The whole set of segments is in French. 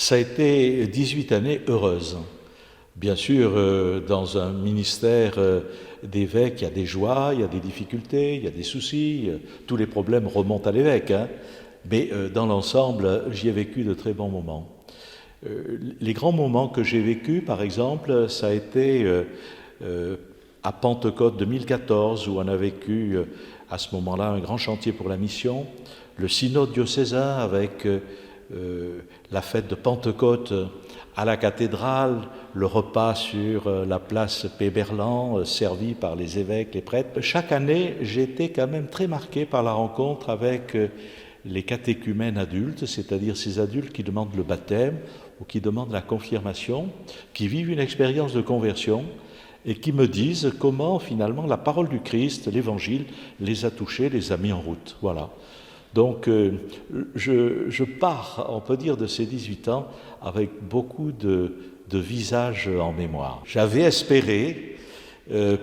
Ça a été 18 années heureuses. Bien sûr, dans un ministère d'évêque, il y a des joies, il y a des difficultés, il y a des soucis, tous les problèmes remontent à l'évêque, hein. Mais dans l'ensemble, j'y ai vécu de très bons moments. Les grands moments que j'ai vécus, par exemple, ça a été à Pentecôte 2014, où on a vécu à ce moment-là un grand chantier pour la mission, le synode diocésain avec la fête de Pentecôte à la cathédrale, le repas sur la place Péberlan, servi par les évêques, les prêtres. Chaque année, j'ai été quand même très marqué par la rencontre avec les catéchumènes adultes, c'est-à-dire ces adultes qui demandent le baptême ou qui demandent la confirmation, qui vivent une expérience de conversion et qui me disent comment finalement la parole du Christ, l'Évangile, les a touchés, les a mis en route. Voilà. Donc je pars, on peut dire, de ces 18 ans avec beaucoup de visages en mémoire. J'avais espéré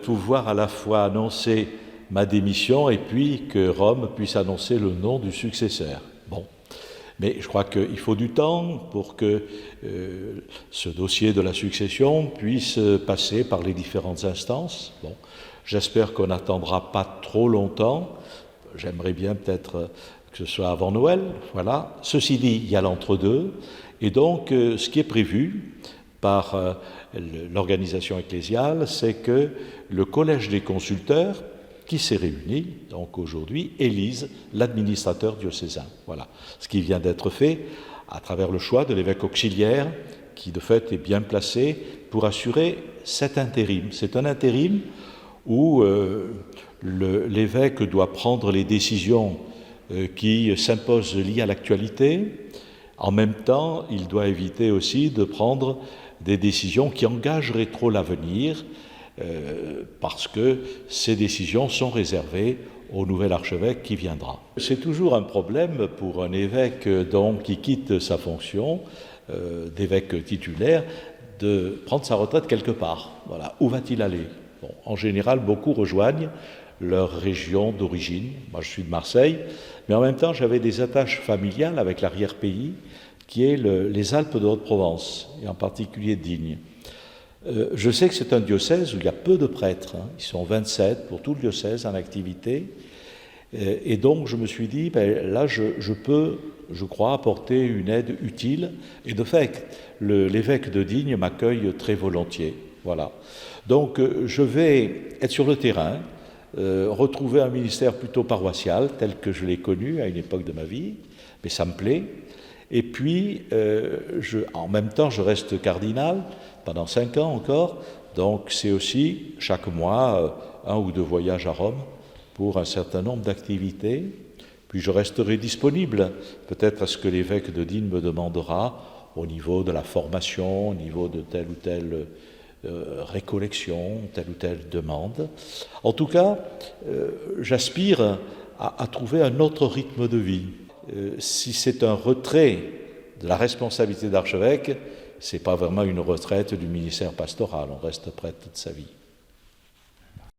pouvoir à la fois annoncer ma démission et puis que Rome puisse annoncer le nom du successeur. Bon. Mais je crois qu'il faut du temps pour que ce dossier de la succession puisse passer par les différentes instances. Bon. J'espère qu'on n'attendra pas trop longtemps. J'aimerais bien peut-être que ce soit avant Noël, voilà. Ceci dit, il y a l'entre-deux, et donc ce qui est prévu par l'organisation ecclésiale, c'est que le collège des consulteurs, qui s'est réuni, donc aujourd'hui, élise l'administrateur diocésain. Voilà, ce qui vient d'être fait à travers le choix de l'évêque auxiliaire, qui de fait est bien placé pour assurer cet intérim. C'est un intérim où l'évêque doit prendre les décisions qui s'imposent liées à l'actualité. En même temps, il doit éviter aussi de prendre des décisions qui engageraient trop l'avenir, parce que ces décisions sont réservées au nouvel archevêque qui viendra. C'est toujours un problème pour un évêque donc, qui quitte sa fonction d'évêque titulaire de prendre sa retraite quelque part. Voilà. Où va-t-il aller ? Bon, en général, beaucoup rejoignent leur région d'origine. Moi, je suis de Marseille, mais en même temps, j'avais des attaches familiales avec l'arrière-pays, qui est les Alpes de Haute-Provence, et en particulier Digne. Je sais que c'est un diocèse où il y a peu de prêtres, hein. Ils sont 27 pour tout le diocèse en activité, et donc je me suis dit, là je peux, je crois, apporter une aide utile, et de fait, l'évêque de Digne m'accueille très volontiers. Voilà. Donc je vais être sur le terrain, retrouver un ministère plutôt paroissial, tel que je l'ai connu à une époque de ma vie, mais ça me plaît. Et puis, en même temps, je reste cardinal pendant 5 ans encore, donc c'est aussi chaque mois 1 ou 2 voyages à Rome pour un certain nombre d'activités. Puis je resterai disponible, peut-être à ce que l'évêque de Digne me demandera au niveau de la formation, au niveau de telle ou telle récollection, telle ou telle demande. En tout cas, j'aspire à trouver un autre rythme de vie. Si c'est un retrait de la responsabilité d'archevêque, ce n'est pas vraiment une retraite du ministère pastoral, on reste prêtre toute sa vie.